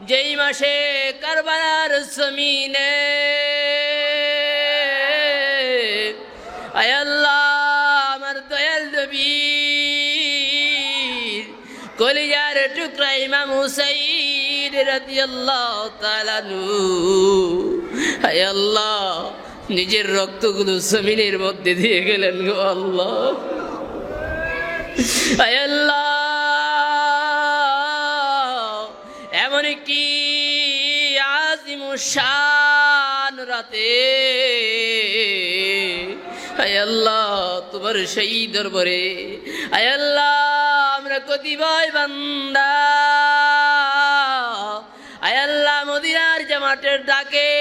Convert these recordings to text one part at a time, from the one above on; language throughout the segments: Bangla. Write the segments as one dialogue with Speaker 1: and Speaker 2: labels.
Speaker 1: যেই মাসে কারবালার জমিনে আয় আল্লাহ আমার দয়াল নবী কলিজার টুকরা ইমাম হুসাইন রাদিয়াল্লাহু তাআলা আনহু আয় আল্লাহ নিজের রক্তগুলো জমিনের মধ্যে দিয়ে গেলেন গো আল্লাহ। আয় আল্লাহ এমন একটি আজিমুশান রাতে আয় আল্লাহ তোমার সেই দরবারে আয় আল্লাহ আমরা কতিপয় বান্দা আয় আল্লাহ মদিনার জামাতের ডাকে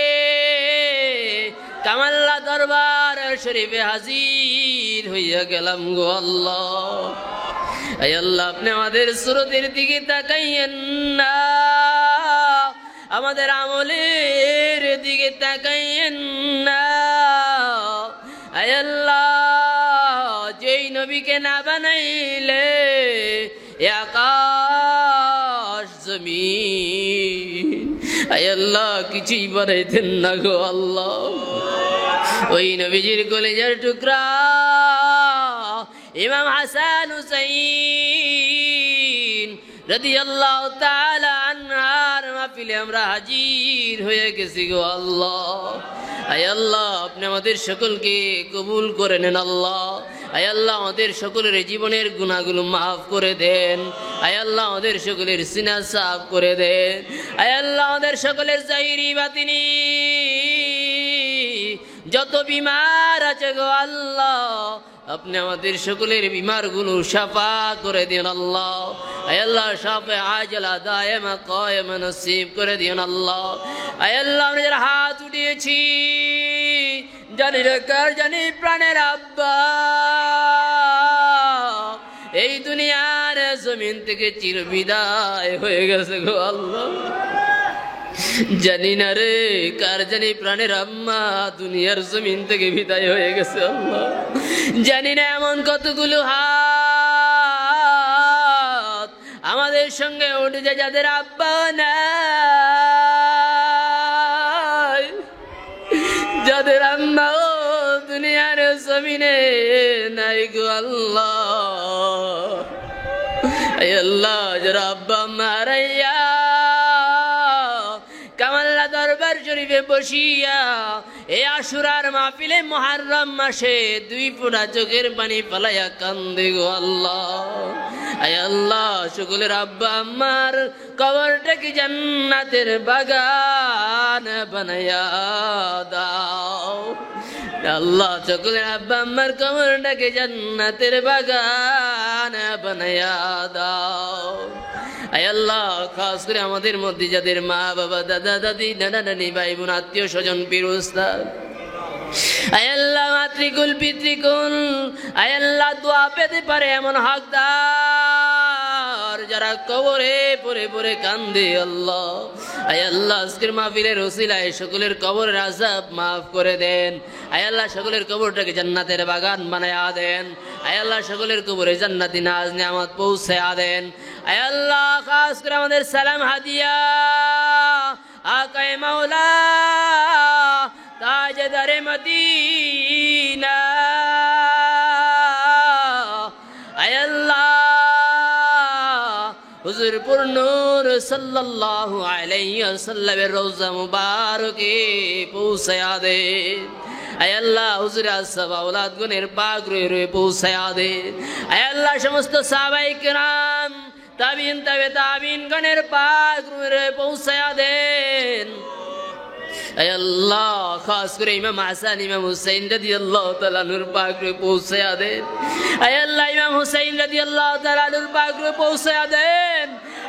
Speaker 1: কামাল্লা দরবার শরীফে হাজির হইয়া গেলাম গো আল্লাহ। আয় আল্লাহ আপনি আমাদের সুরতের দিকে তাকাইয়েন না, আমাদের আমলের দিকে তাকাইয়েন না। আয় আল্লাহ যেই নবীকে না বানাইলে আকাশ জমিন আয় আল্লাহ কিছুই বানাইতেন না গো আল্লাহ। ওই নবীজির কলেজের টুকরা ইমাম হাসান হুসাইন রাদিয়াল্লাহু তাআলা আনহার মাহফিলে আমরা হাজির হয়ে গেছি গো আল্লাহ। আয় আল্লাহ আপনি আমাদের সকলকে কবুল করে নেন আল্লাহ। আয় আল্লাহ আমাদের সকলের জীবনের গুনাহগুলো মাফ করে দেন। আয় আল্লাহ আমাদের সকলের সিনা সাফ করে দেন। আয় আল্লাহ আমাদের সকলের জাহিরি বাতিনি যত বিমার আছে গো আল্লাহ আপনি আমাদের সকলের বিমারগুলো শাফা করে দিন আল্লাহ। আয় আল্লাহ শাফা আজলা দায়েমা কায়েমা নসিব করে দিন আল্লাহ। আয় আল্লাহ আমরা যারা হাত উঠিয়েছি জানি রে কার জানি প্রাণের আব্বা এই দুনিয়ার জমিন থেকে চির বিদায় হয়ে গেছে গো আল্লাহ। জানি না রে কার জানি প্রাণের আম্মা দুনিয়ার জমিন থেকে বিদায় হয়ে গেছে আল্লাহ। জানি না এমন কতগুলো হাত আমাদের সঙ্গে উঠে যায় যাদের আব্বা নাই, যাদের আম্মা দুনিয়ার জমিনে নাই গো আল্লাহ। আয় আল্লাহ যারা আব্বা আম্মা হারাইয়া কামাল্লা দরবার শরীফে বসিয়া এই আশুরার মাহফিলে মুহররম মাসে দুই ফোঁটা চোখের পানি ফেলাইয়া কান্দে গো আল্লাহ। আয় আল্লাহ সকলের আব্বা আম্মার কবরটাকে জান্নাতের বাগান বানাইয়া দাও আল্লাহ। সকলের আব্বা আম্মার কবরটাকে জান্নাতের বাগান বানাইয়া দাও। আয় আল্লাহ খাস করে আমাদের মধ্যে যাদের মা বাবা দাদা দাদি নানা নানি ভাই বোন আত্মীয় স্বজন পীর উস্তাদ আয় আল্লাহ মাতৃকুল পিতৃকুল আয় আল্লাহ দোয়া পেতে পারে এমন হকদার যারা কবরে পড়ে পড়ে কান্দে আল্লাহ। আয় আল্লাহ আজকের মাহফিলের ওসিলায় সকলের কবরের আযাব মাফ করে দেন। আয় আল্লাহ সকলের কবরটাকে জান্নাতের বাগান বানায়া দেন। আয় আল্লাহ সকলের কবরে জান্নাতি নাজ নিয়ামত পৌঁছায়া দেন। আয় আল্লাহ খাস করে আমাদের সালাম হাদিয়া আকায়ে মাওলা তাজদারে মদিনা আয় আল্লাহ হুজুর নূর সাল্লাল্লাহু আলাইহি ওয়াসাল্লামের রওজা মুবারকে পৌঁছায়া দেন। আয় আল্লাহ হুজুর আসহাব আওলাদ গুনের পাক রুহে পৌঁছায়া দেন। আয় আল্লাহ সমস্ত সাহাবায়ে কেরাম তাবিন তাবে তাবিন গণের পাক রুহে পৌঁছায়া দেন। আয় আল্লাহ খাস করে ইমাম হাসান ইমাম হুসাইন রাদিয়াল্লাহু তাআলা নূর পাক রুহে পৌঁছায়া দেন। আয় আল্লাহ ইমাম হুসাইন রাদিয়াল্লাহু তাআলা নূর পাক রুহে পৌঁছায়া দেন।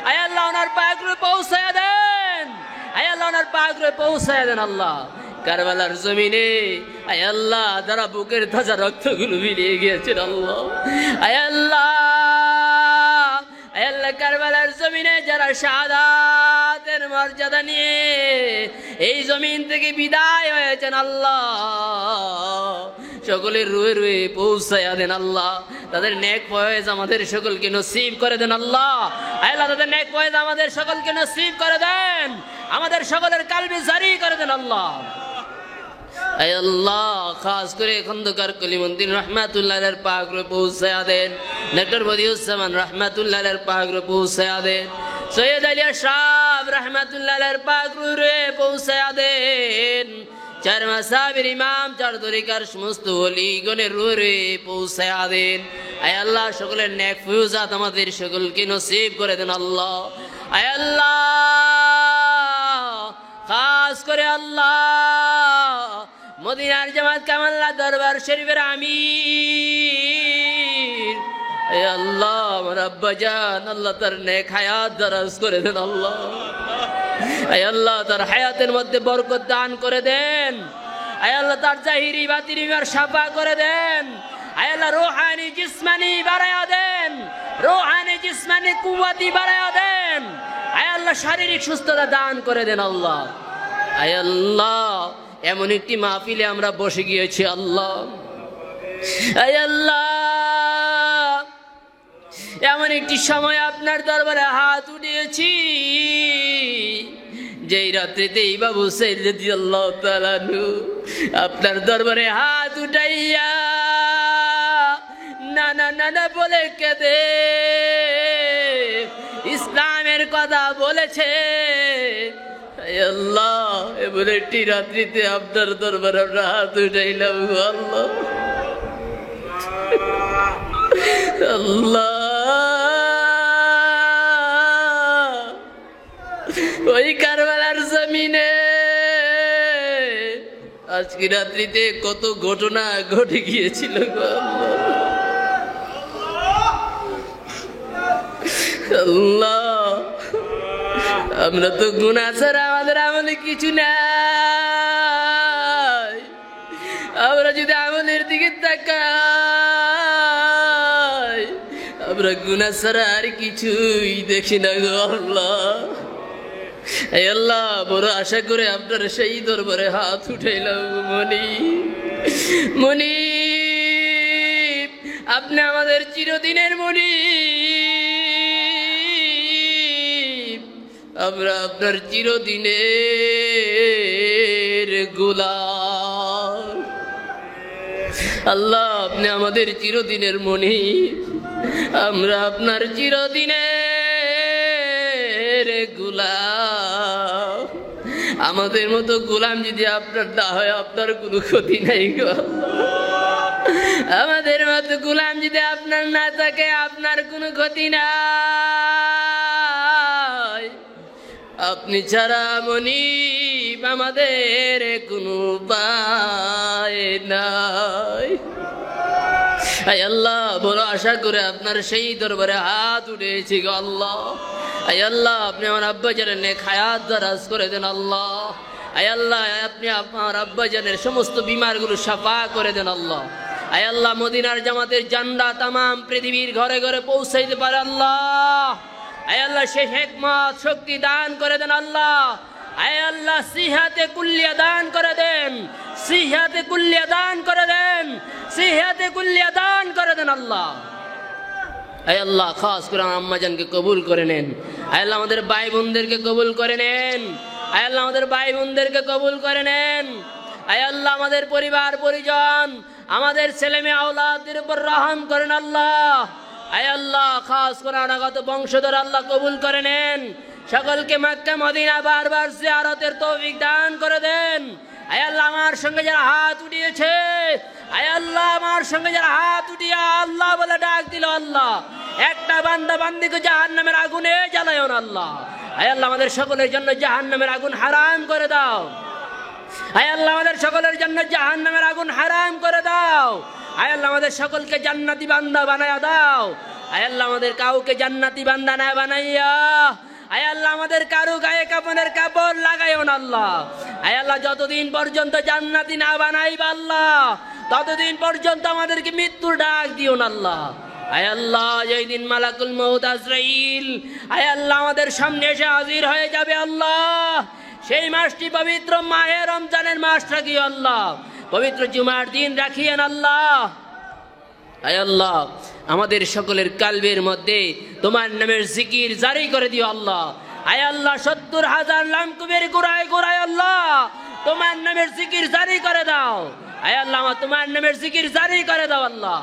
Speaker 1: আয় আল্লাহ ওনার পাক রুহে পৌঁছায়া দেন। আয় আল্লাহ ওনার পাক রুহে পৌঁছায়া দেন আল্লাহ। কারবালার জমিনে আয় আল্লাহ যারা বুকের তাজা রক্তগুলো মিলিয়ে গিয়েছেন আল্লাহ। আয় আল্লাহ আয় আল্লাহ কারবালার জমিনে যারা শাহাদাতের মর্যাদা নিয়ে এই জমিন থেকে বিদায় হয়েছেন আল্লাহ সকলের রুয়ে রুয়ে পৌঁছায়া দেন আল্লাহ। তাদের নেক ফয়েজ আমাদের সকলকে নসিব করে দেন আল্লাহ। আল্লাহ তাদের নেক ফয়েজ আমাদের সকলকে নসিব করে দেন, আমাদের সকলের কালবে জারি করে দেন আল্লাহ। আয় আল্লাহ, খাস করে খন্দকার কলিমুদ্দিন রহমাতুল্লাহের পাক রূহে পৌঁছায়া দেন, ডক্টর বদিউজ্জামান রহমাতুল্লাহের পাক রূহে পৌঁছায়া দেন, সৈয়দ আলী আশরাফ রহমাতুল্লাহের পাক রূহে পৌঁছায়া দেন, চার মাসাবের ইমাম, চার তরিকার সমস্ত ওলিগণের রূহে পৌঁছায়া দেন। আয় আল্লাহ, সকলের নেক ফয়ুজাত আমাদের সকলকে নসিব করে দেন আল্লাহ। আয় আল্লাহ, খাস করে আল্লাহ মদিনার জামাত কামাল্লা দরবার শরীফের আমির, এ আল্লাহ আমার আব্বা জান, আল্লাহ তার নেক হায়াত দারাজ করে দেন আল্লাহ। এ আল্লাহ তার হায়াতের মধ্যে বরকত দান করে দেন। এ আল্লাহ তার জাহিরি বাতিনি শাফা করে দেন। এ আল্লাহ রূহানি জিসমানি বাড়ায়া দেন, রূহানি জিসমানি কুওয়াতি বাড়ায়া দেন। এ আল্লাহ শারীরিক সুস্থতা দান করে দেন আল্লাহ। এ আল্লাহ, এমন একটি মাহফিলে আমরা বসে গিয়েছি আল্লাহ। আয় আল্লাহ, এমন একটি সময় আপনার দরবারে হাত উঠিয়েছি যেই রাত্রিতে ইমাম হুসাইন রাদিয়াল্লাহু তাআলা আনহু আপনার দরবারে হাত উঠাইয়া নানা নানা বলে কেঁদে ইসলামের কথা বলেছে। আল্লাহ, এমন একটি রাত্রিতে আপনার দরবারে আমরা হাত উঠাইলাম আল্লাহ। আল্লাহ, ওই কারবালার জমিনে আজকে রাত্রিতে কত ঘটনা ঘটে গিয়েছিল গো আল্লাহ। আমরা তো গুনাহ ছাড়া আমাদের আমলে কিছু নাই। আমরা যদি আমলের দিকে তাকাই, আমরা গুনাহ ছাড়া আর কিছুই দেখি না গো আল্লাহ। এই আল্লাহ, বড় আশা করে আপনার সেই দরবারে হাত উঠাইলাম। মনি, আপনি আমাদের চিরদিনের মনি, আমরা আপনার চিরদিনের গোলাম আল্লাহ। আপনি আমাদের চিরদিনের মনি, আমরা আপনার চিরদিনের গোলাম। আমাদের মতো গোলাম যদি আপনার না হয়, আপনার কোনো ক্ষতি নাই গো। আমাদের মতো গোলাম যদি আপনার না থাকে, আপনার কোনো ক্ষতি নাই। আপনি ছাড়া মনিব আমাদের কোনো উপায় নাই। আয় আল্লাহ, বড় আশা করে আপনার সেই দরবারে হাত উঠেছি গো আল্লাহ। আয় আল্লাহ, আপনি আমার আব্বাজানের নেক হায়াত দারাজ করে দেন আল্লাহ। আয় আল্লাহ, আপনি আমার আব্বাজানের সমস্ত বিমারগুলো সাফা করে দেন আল্লাহ। আয় আল্লাহ, মদিনার জামাতের জান্ডা তামাম পৃথিবীর ঘরে ঘরে পৌঁছাইতে পারে আল্লাহ। আয় আল্লাহ, সেই হিকমত শক্তি দান করে দেন আল্লাহ। আয় আল্লাহ, সিহাতে কুল্লিয়া দান করে দেন, সিহাতে কুল্লিয়া দান করে দেন, সিহাতে কুল্লিয়া দান করে দেন আল্লাহ। আয় আল্লাহ, খাস করে আমার আম্মাজানকে কবুল করে নেন। আয় আল্লাহ, আমাদের ভাই বোনদেরকে কবুল করে নেন। আয় আল্লাহ, আমাদের ভাই বোনদেরকে কবুল করে নেন। আয় আল্লাহ, আমাদের পরিবার পরিজন, আমাদের ছেলে মেয়ে আওলাদের উপর রহম করেন আল্লাহ। আয় আল্লাহ, খাস করে অনাগত বংশধর আল্লাহ কবুল করে নেন। সকলকে মক্কা মদিনা বারবার জিয়ারতের তৌফিক দান করে দেন। আয় আল্লাহ, আমার সঙ্গে যারা হাত উঠিয়েছে, আয় আল্লাহ, আমার সঙ্গে যারা হাত উঠিয়ে আল্লাহ বলে ডাক দিল আল্লাহ, একটা বান্দা বান্দিকে জাহান্নামের আগুনে জ্বালায়ও না আল্লাহ। আয় আল্লাহ, আমাদের সকলের জন্য জাহান্নামের আগুন হারাম করে দাও। আয় আল্লাহ, আমাদের সকলের জন্য জাহান্নামের আগুন হারাম করে দাও। আয় আল্লাহ, আমাদের সকলকে জান্নাতি বান্দা বানায়া দাও। আয় আল্লাহ, আমাদের কাউকে জান্নাতি বান্দা না বানাইয়া, আয় আল্লাহ, আমাদের কারো গায়ে কাপড়ের কাপড় লাগাইও না আল্লাহ। আয় আল্লাহ, যতদিন পর্যন্ত জান্নাতি না বানাইবা আল্লাহ, ততদিন পর্যন্ত আমাদেরকে মৃত্যুর ডাক দিও না আল্লাহ। আয় আল্লাহ, যেই দিন মালাকুল মউত আজরাইল আয় আল্লাহ আমাদের সামনে এসে হাজির হয়ে যাবে আল্লাহ, সেই মাসটি পবিত্র মাহে রমজানের মাস থাকি আল্লাহ। পবিত্র জুমার দিন রাখিয়েন আল্লাহ। আয় আল্লাহ, আমাদের সকলের কালবের মধ্যে তোমার নামের জিকির জারি করে দিও আল্লাহ। আয় আল্লাহ, 70,000 লামকুবের গোড়ায় গোড়ায় আল্লাহ তোমার নামের জিকির জারি করে দাও। আয় আল্লাহ, তোমার নামের জিকির জারি করে দাও আল্লাহ।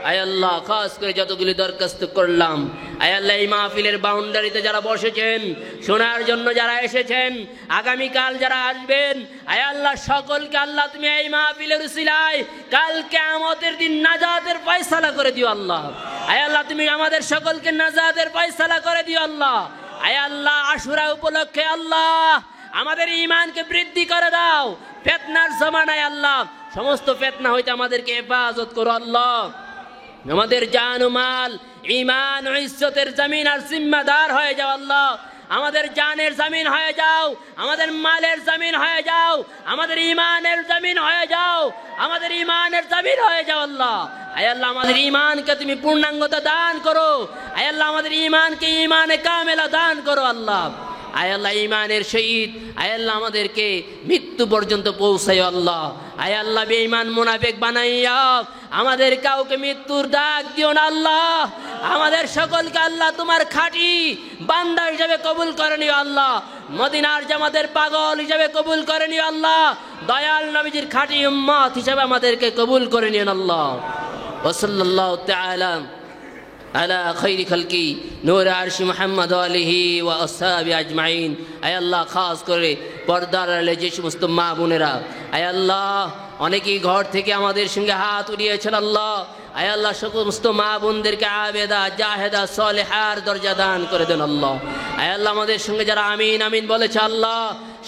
Speaker 1: আয় আল্লাহ, খাস করে যতগুলি দরখাস্ত করলাম, আয় আল্লাহ, এই মাহফিলের বাউন্ডারিতে যারা বসেছেন, শোনার জন্য যারা এসেছেন, আগামীকাল যারা আসবেন, আয় আল্লাহ সকলকে আল্লাহ তুমি এই মাহফিলের উসিলায় কাল কিয়ামতের দিন নাজাতের ফয়সালা করে দিও আল্লাহ। আয় আল্লাহ, তুমি আমাদের সকলকে নাজাতের ফয়সালা করে দিও আল্লাহ। আয় আল্লাহ, আশুরা উপলক্ষে আল্লাহ আমাদের ঈমানকে বৃদ্ধি করে দাও। ফিতনার জামানায় আল্লাহ সমস্ত ফিতনা হইতে আমাদেরকে হেফাজত করো আল্লাহ। আমাদের জান ও মাল, ঈমান ও ইজ্জতের জমিন আর জিম্মাদার হয়ে যাও আল্লাহ। আমাদের জানের জমিন হয়ে যাও, আমাদের মালের জমিন হয়ে যাও, আমাদের ঈমানের জমিন হয়ে যাও, আমাদের ঈমানের জমিন হয়ে যাও আল্লাহ। আয় আল্লাহ, আমাদের ঈমানকে তুমি পূর্ণাঙ্গতা দান করো। আয় আল্লাহ, আমাদের ঈমানকে ঈমানে কামেলা দান করো আল্লাহ। আয় আল্লাহ, ঈমানের শহীদ আয় আল্লাহ আমাদেরকে মৃত্যু পর্যন্ত পৌঁছায় আল্লাহ। আয় আল্লাহ, বেঈমান মুনাফিক বানাইয়া আমাদের কাউকে মৃত্যুর ডাক দিও না আল্লাহ। আমাদের সকলকে আল্লাহ তোমার খাঁটি বান্দা হিসেবে কবুল করে নিও আল্লাহ। মদিনার জামাতের পাগল হিসেবে কবুল করে নিও আল্লাহ। দয়াল নবীজির খাঁটি উম্মত হিসেবে আমাদেরকে কবুল করে নিও আল্লাহ। ওয়া সাল্লাল্লাহু তাআলা আলা খাইরি খালকি নূর আরশ মুহাম্মদ ওয়া আলিহি ওয়া আসহাবি আজমাইন। আয় আল্লাহ, খাস করে পর্দার আড়ালে যে সমস্ত মা বোনেরা আয় আল্লাহ অনেকেই ঘর থেকে আমাদের সঙ্গে হাত উঠিয়েছেন আল্লাহ। আয় আল্লাহ, সমস্ত মা বোনদেরকে আবেদা জাহেদা সলেহার দরজা দান করে দেন আল্লাহ। আয় আল্লাহ, আমাদের সঙ্গে যারা আমিন আমিন বলেছে আল্লাহ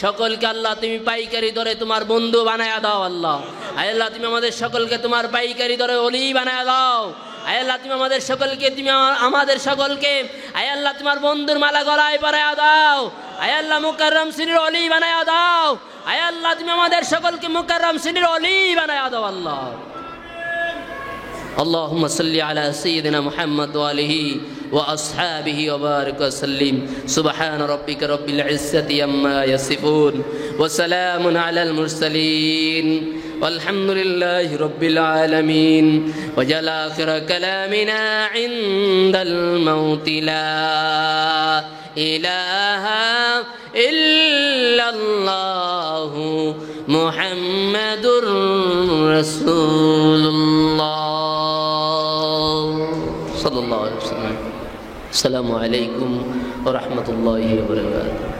Speaker 1: সকলকে আল্লাহ তুমি পাইকারি দরে তোমার বন্ধু বানায়া দাও আল্লাহ। আয় আল্লাহ, তুমি আমাদের সকলকে তোমার পাইকারি দরে ওলি বানায়া দাও। আয় আল্লাহ, তুমি আমাদের সকলকে আয় আল্লাহ তোমার বন্ধুর মালা গলায় পরায়া দাও। আয় আল্লাহ, মুকাররম শ্রেণীর ওলি বানায়া দাও। আয় আল্লাহ, তুমি আমাদের সকলকে মুকাররম শ্রেণীর ওলি বানায়া দাও আল্লাহ। اللهم صل على سيدنا محمد وآله وأصحابه وبارك وسلم. سبحان ربك رب العزة عما يصفون وسلام على المرسلين والحمد لله رب العالمين. وجل آخر كلامنا عند الموت لا إله إلا الله محمد رسول الله صلى الله عليه وسلم. السلام عليكم ورحمة الله وبركاته.